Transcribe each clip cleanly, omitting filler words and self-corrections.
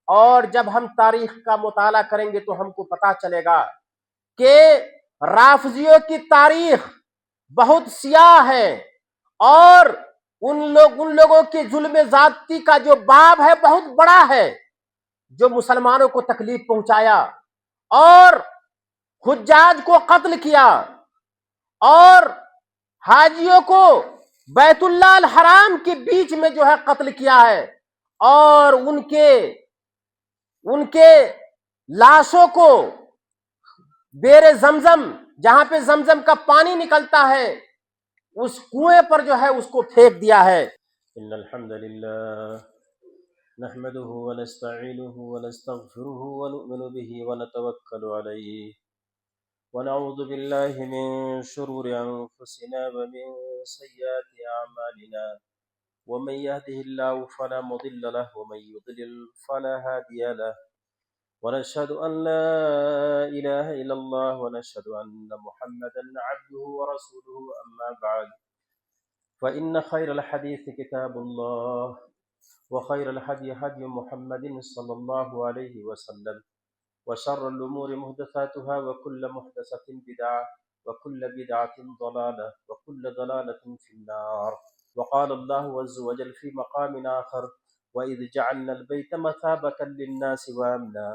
اور جب ہم تاریخ کا مطالعہ کریں گے تو ہم کو پتا چلے گا کہ رافضیوں کی تاریخ بہت سیاہ ہے، اور ان لوگوں کے ظلم ذاتی کا جو باب ہے بہت بڑا ہے، جو مسلمانوں کو تکلیف پہنچایا اور حجاج کو قتل کیا اور حاجیوں کو بیت اللہ الحرام کے بیچ میں جو ہے قتل کیا ہے، اور ان کے لاشوں کو بیر زمزم، جہاں پہ زمزم کا پانی نکلتا ہے، اس کنویں پر جو ہے اس کو پھینک دیا ہے۔ ان الحمد للہ نحمده ونستعینه ونستغفره ونؤمن به ونتوکل علیہ ونعوذ باللہ من شرور انفسنا ومن سیئات اعمالنا ومن يهده الله فلا مضل له ومن يضلل فلا هادي له ونشهد أن لا إله إلا الله ونشهد أن محمدا عبده ورسوله أما بعد فإن خير الحديث كتاب الله وخير الهدي هدي محمد صلى الله عليه وسلم وشر الأمور محدثاتها وكل محدثة بدعة وكل بدعة ضلالة وكل ضلالة في النار. وقال الله عز وجل في مقام آخر وإذ جعلنا البيت مثابة للناس وأمنا.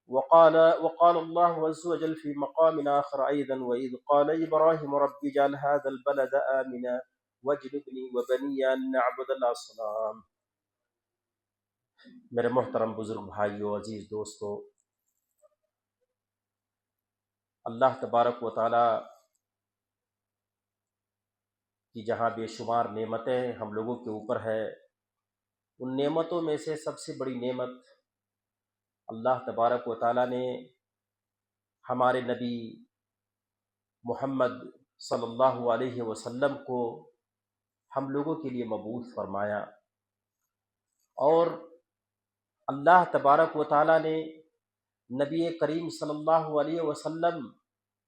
وقال الله عز وجل في مقام آخر أيضا وإذ قال إبراهيم رب اجعل هذا البلد آمنا واجنبني وبني أن نعبد الأصنام. میرے محترم بزرگ بھائیو، عزیز دوستو، اللہ تبارک و تعالی کی جہاں بے شمار نعمتیں ہم لوگوں کے اوپر ہے، ان نعمتوں میں سے سب سے بڑی نعمت اللہ تبارک و تعالی نے ہمارے نبی محمد صلی اللہ علیہ وسلم کو ہم لوگوں کے لیے مبعوث فرمایا، اور اللہ تبارک و تعالی نے نبی کریم صلی اللہ علیہ وسلم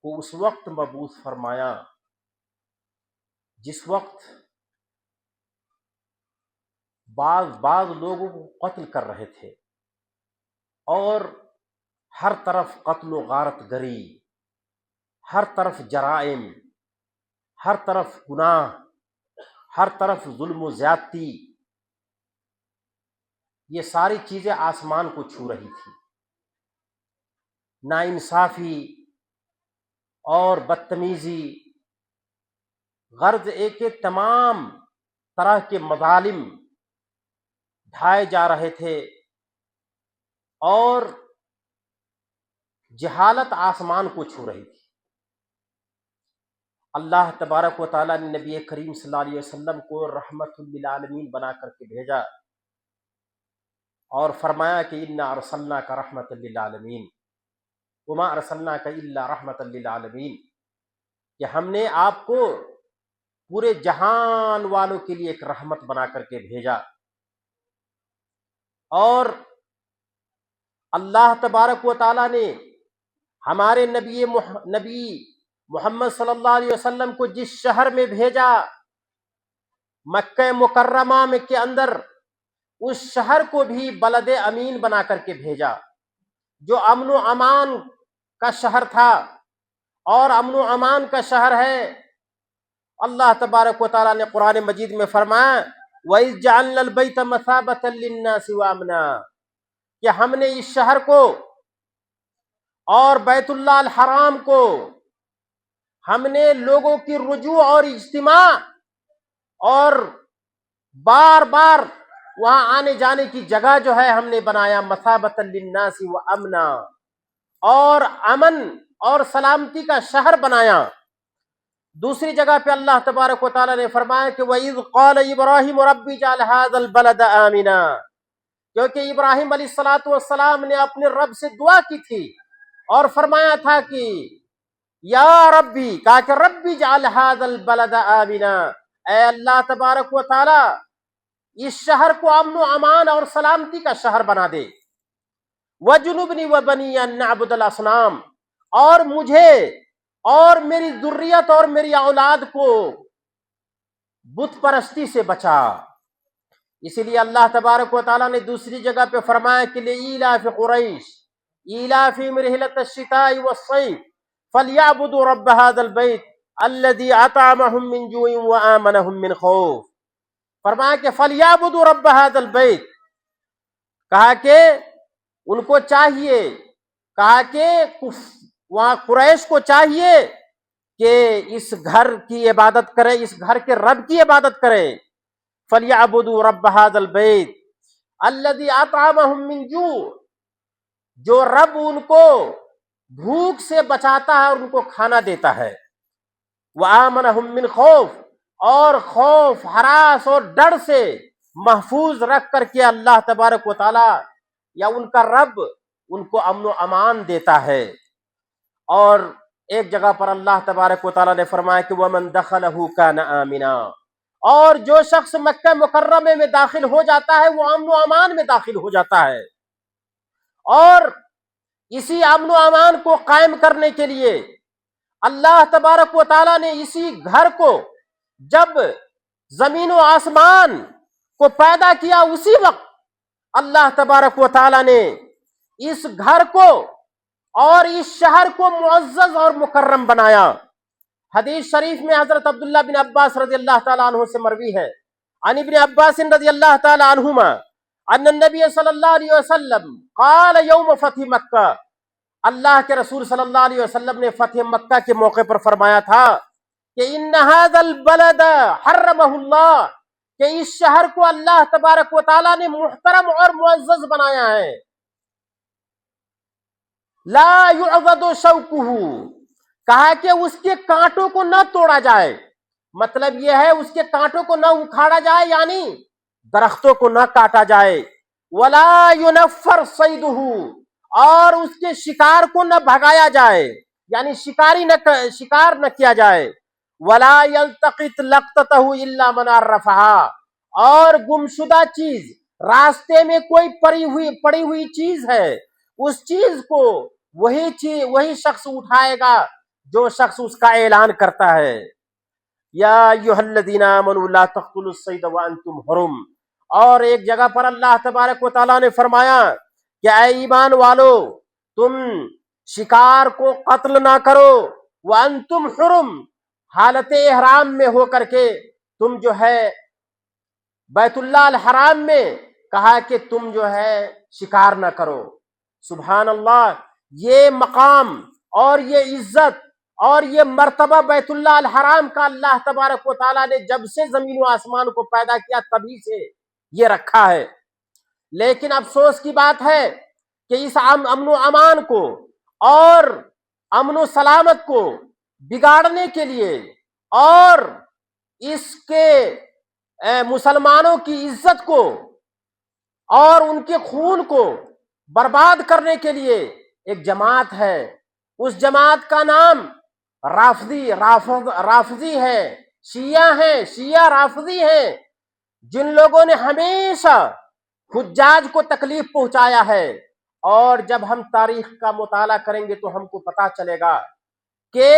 کو اس وقت مبعوث فرمایا جس وقت بعض لوگوں کو قتل کر رہے تھے، اور ہر طرف قتل و غارت گری، ہر طرف جرائم، ہر طرف گناہ، ہر طرف ظلم و زیادتی، یہ ساری چیزیں آسمان کو چھو رہی تھی۔ ناانصافی اور بدتمیزی، غرض ایک تمام طرح کے مظالم ڈھائے جا رہے تھے، اور جہالت آسمان کو چھو رہی تھی۔ اللہ تبارک و تعالیٰ نے نبی کریم صلی اللہ علیہ وسلم کو رحمت للعالمین بنا کر کے بھیجا، اور فرمایا کہ انا ارسلناک رحمت للعالمین وما ارسلناک الا رحمت للعالمین، کہ ہم نے آپ کو پورے جہان والوں کے لیے ایک رحمت بنا کر کے بھیجا۔ اور اللہ تبارک و تعالیٰ نے ہمارے نبی محمد صلی اللہ علیہ وسلم کو جس شہر میں بھیجا، مکہ مکرمہ میں کے اندر، اس شہر کو بھی بلد امین بنا کر کے بھیجا، جو امن و امان کا شہر تھا اور امن و امان کا شہر ہے۔ اللہ تبارک و تعالیٰ نے قرآن مجید میں فرمایا وَإِذْ جَعَلْنَا الْبَيْتَ مَثَابَةً لِلنَّاسِ وَأَمْنًا، کہ ہم نے اس شہر کو اور بیت اللہ الحرام کو ہم نے لوگوں کی رجوع اور اجتماع اور بار بار وہاں آنے جانے کی جگہ جو ہے ہم نے بنایا، مثابۃ للناس وامنا، اور امن اور سلامتی کا شہر بنایا۔ دوسری جگہ پہ اللہ تبارک و تعالیٰ نے فرمایا کہ وَإِذْ قَالَ إِبْرَاهِيمُ رَبِّ اجْعَلْ هَٰذَا الْبَلَدَ آمِنًا، کیونکہ ابراہیم علیہ السلام نے اپنے رب سے دعا کی تھی اور فرمایا تھا کہ یا ربی، کہا کہ رب اجعل هذا البلد آمنا، اے اللہ تبارک و تعالی اس شہر کو امن و امان اور سلامتی کا شہر بنا دے۔ وجنبنی وبنی ان نعبد الاصنام، اور مجھے اور میری ذریت اور میری اولاد کو بت پرستی سے بچا۔ اسی لیے اللہ تبارک و تعالیٰ نے دوسری جگہ پہ فرمایا کہ لإیلاف قریش ایلافہم رحلۃ الشتاء والصیف فلیعبدوا رب ھذا البیت الذی اطعمہم من جوع وآمنہم من خوف. فرمایا کہ فلیعبدوا رب ھذا البیت، کہا کہ ان کو چاہیے، کہا کہ وہاں قریش کو چاہیے کہ اس گھر کی عبادت کرے، اس گھر کے رب کی عبادت کرے. فَلْيَعْبُدُوا رَبَّ هَذَا الْبَيْتِ الَّذِي أَطْعَمَهُم مِّن جُوع، جو رب ان کو بھوک سے بچاتا ہے اور ان کو کھانا دیتا ہے. وَآمَنَهُم مِّن خوف، اور خوف، ہراس اور ڈر سے محفوظ رکھ کر کے اللہ تبارک و تعالی یا ان کا رب ان کو امن و امان دیتا ہے. اور ایک جگہ پر اللہ تبارک و تعالیٰ نے فرمایا کہ وَمَن دَخَلَهُ كَانَ آمِنًا، اور جو شخص مکہ مکرمہ میں داخل ہو جاتا ہے وہ امن و امان میں داخل ہو جاتا ہے. اور اسی امن و امان کو قائم کرنے کے لیے اللہ تبارک و تعالیٰ نے اسی گھر کو، جب زمین و آسمان کو پیدا کیا اسی وقت اللہ تبارک و تعالیٰ نے اس گھر کو اور اس شہر کو معزز اور مکرم بنایا. حدیث شریف میں حضرت عبداللہ بن عباس رضی اللہ تعالیٰ عنہ سے مروی ہے، عن ابن عباس رضی اللہ تعالیٰ عنہما ان النبی صلی اللہ علیہ وسلم قال یوم فتح مکہ، اللہ کے رسول صلی اللہ علیہ وسلم نے فتح مکہ کے موقع پر فرمایا تھا کہ ان ھذا البلد حرمہ اللہ، کہ اس شہر کو اللہ تبارک و تعالیٰ نے محترم اور معزز بنایا ہے. لا يعضد شوکہ، کہا کہ اس کے کانٹوں کو نہ توڑا جائے، مطلب یہ ہے اس کے کانٹوں کو نہ اکھاڑا جائے، یعنی درختوں کو نہ کاٹا جائے. ولا ينفر صیدہ، اور اس کے شکار کو نہ بھگایا جائے، یعنی شکار نہ کیا جائے. ولا يلتقط لقطتہ الا من عرفها، اور گمشدہ چیز، راستے میں کوئی پڑی ہوئی چیز ہے، اس چیز کو وہی شخص اٹھائے گا جو شخص اس کا اعلان کرتا ہے. یا ایھا الذین آمنوا لا تقتلوا الصید وانتم حرم، اور ایک جگہ پر اللہ تبارک و تعالیٰ نے فرمایا کہ اے ایمان والو، تم شکار کو قتل نہ کرو، وانتم حرم، حالت احرام میں ہو کر کے تم جو ہے بیت اللہ الحرام میں، کہا کہ تم جو ہے شکار نہ کرو. سبحان اللہ، یہ مقام اور یہ عزت اور یہ مرتبہ بیت اللہ الحرام کا اللہ تبارک و تعالیٰ نے جب سے زمین و آسمان کو پیدا کیا تبھی سے یہ رکھا ہے. لیکن افسوس کی بات ہے کہ اس امن و امان کو اور امن و سلامت کو بگاڑنے کے لیے اور اس کے مسلمانوں کی عزت کو اور ان کے خون کو برباد کرنے کے لیے ایک جماعت ہے. اس جماعت کا نام رافضی ہے، شیعہ رافضی ہیں، جن لوگوں نے ہمیشہ حجاج کو تکلیف پہنچایا ہے. اور جب ہم تاریخ کا مطالعہ کریں گے تو ہم کو پتا چلے گا کہ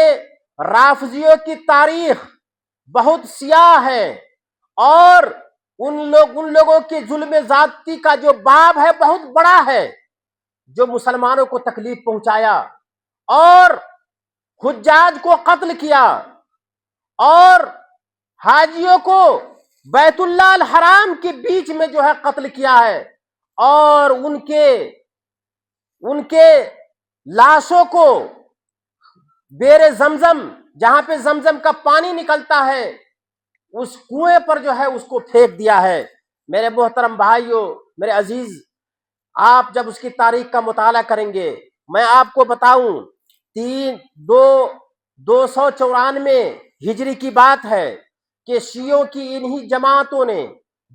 رافضیوں کی تاریخ بہت سیاہ ہے، اور ان لوگوں کے ظلم ذاتی کا جو باب ہے بہت بڑا ہے، جو مسلمانوں کو تکلیف پہنچایا اور حجاج کو قتل کیا اور حاجیوں کو بیت اللہ الحرام کے بیچ میں جو ہے قتل کیا ہے، اور ان کے لاشوں کو بیر زمزم، جہاں پہ زمزم کا پانی نکلتا ہے، اس کنویں پر جو ہے اس کو پھینک دیا ہے. میرے محترم بھائیوں، میرے عزیز، آپ جب اس کی تاریخ کا مطالعہ کریں گے، میں آپ کو بتاؤں 294 ہجری کی بات ہے کہ شیعوں کی انہی جماعتوں نے،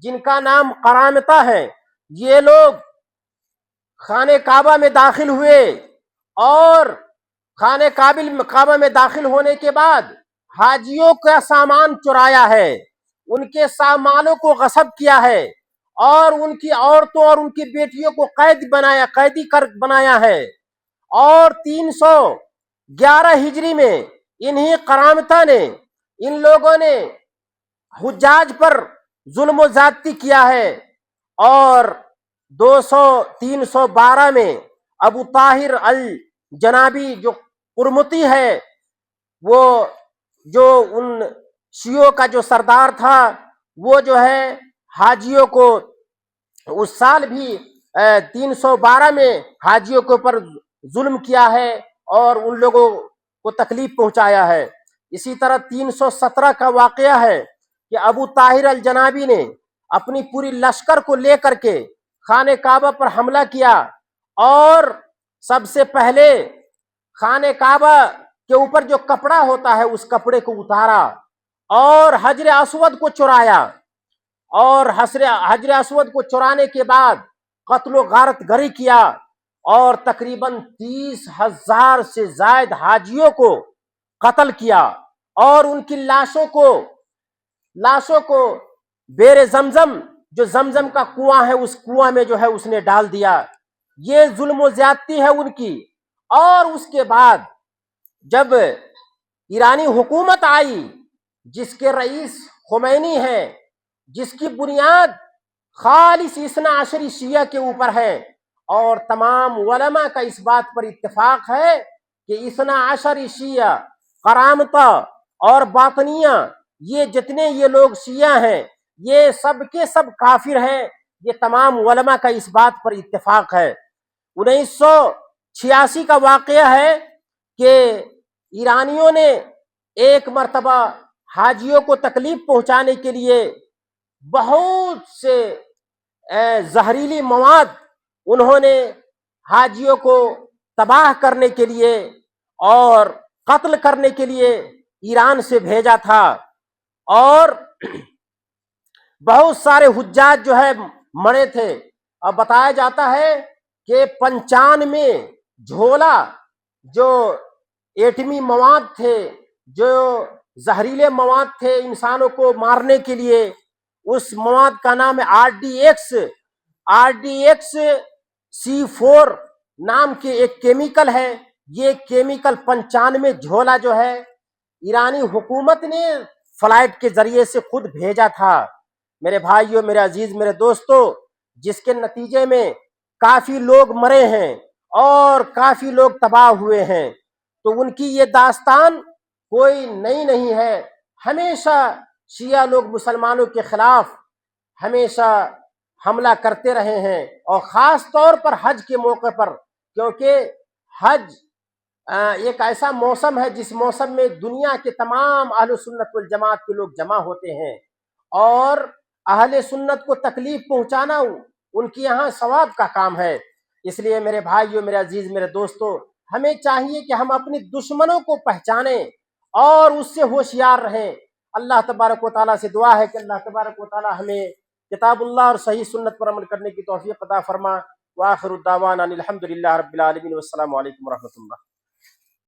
جن کا نام قرامطہ ہے، یہ لوگ خانہ کعبہ میں داخل ہوئے، اور خانہ کعبہ میں داخل ہونے کے بعد حاجیوں کا سامان چرایا ہے، ان کے سامانوں کو غصب کیا ہے، اور ان کی عورتوں اور ان کی بیٹیوں کو قیدی کر بنایا ہے. اور 311 ہجری میں انہی قرامطہ نے، ان لوگوں نے حجاج پر ظلم و زیادتی کیا ہے، اور 312 میں ابو طاہر الجنابی جو قرمطی ہے، وہ جو ان شیعوں کا جو سردار تھا، وہ جو ہے حاجیوں کو اس سال بھی 312 میں حاجیوں کے اوپر ظلم کیا ہے اور ان لوگوں کو تکلیف پہنچایا ہے۔ اسی طرح 317 کا واقعہ ہے کہ ابو طاہر الجنابی نے اپنی پوری لشکر کو لے کر کے خانہ کعبہ پر حملہ کیا، اور سب سے پہلے خانہ کعبہ کے اوپر جو کپڑا ہوتا ہے اس کپڑے کو اتارا اور حجر اسود کو چرایا، اور حجر اسود کو چرانے کے بعد قتل و غارت گری کیا، اور تقریباً 30,000 سے زائد حاجیوں کو قتل کیا، اور ان کی لاشوں کو بیر زمزم، جو زمزم کا کنواں ہے، اس کنواں میں جو ہے اس نے ڈال دیا۔ یہ ظلم و زیادتی ہے ان کی۔ اور اس کے بعد جب ایرانی حکومت آئی، جس کے رئیس خمینی ہیں، جس کی بنیاد خالص اثنا عشری شیعہ کے اوپر ہے، اور تمام علماء کا اس بات پر اتفاق ہے کہ اثنا عشری شیعہ، قرامطہ اور باطنیہ، یہ جتنے یہ لوگ شیعہ ہیں، یہ سب کے سب کافر ہیں۔ یہ تمام علماء کا اس بات پر اتفاق ہے۔ 1986 کا واقعہ ہے کہ ایرانیوں نے ایک مرتبہ حاجیوں کو تکلیف پہنچانے کے لیے بہت سے زہریلی مواد انہوں نے حاجیوں کو تباہ کرنے کے لیے اور قتل کرنے کے لیے ایران سے بھیجا تھا، اور بہت سارے حجاج جو ہے مرے تھے۔ اور بتایا جاتا ہے کہ 95 جھولا جو ایٹمی مواد تھے، جو زہریلے مواد تھے انسانوں کو مارنے کے لیے، اس مواد کا نام ہے RDX-C4 نام کے ایک کیمیکل ہے۔ یہ کیمیکل 95 جھولا جو ہے ایرانی حکومت نے فلائٹ کے ذریعے سے خود بھیجا تھا۔ میرے بھائیوں، میرے عزیز، میرے دوستو، جس کے نتیجے میں کافی لوگ مرے ہیں اور کافی لوگ تباہ ہوئے ہیں۔ تو ان کی یہ داستان کوئی نئی نہیں ہے۔ ہمیشہ شیعہ لوگ مسلمانوں کے خلاف ہمیشہ حملہ کرتے رہے ہیں، اور خاص طور پر حج کے موقع پر، کیونکہ حج ایک ایسا موسم ہے جس موسم میں دنیا کے تمام اہل سنت والجماعت کے لوگ جمع ہوتے ہیں، اور اہل سنت کو تکلیف پہنچانا ان کے یہاں ثواب کا کام ہے۔ اس لیے میرے بھائیوں، میرے عزیز، میرے دوستو، ہمیں چاہیے کہ ہم اپنے دشمنوں کو پہچانیں اور اس سے ہوشیار رہیں۔ اللہ تبارک و تعالیٰ سے دعا ہے کہ اللہ تبارک و تعالیٰ ہمیں کتاب اللہ اور صحیح سنت پر عمل کرنے کی توفیق عطا فرما۔ وآخر الدعوانا الحمد للہ رب العالمین، والسلام علیکم ورحمۃ اللہ۔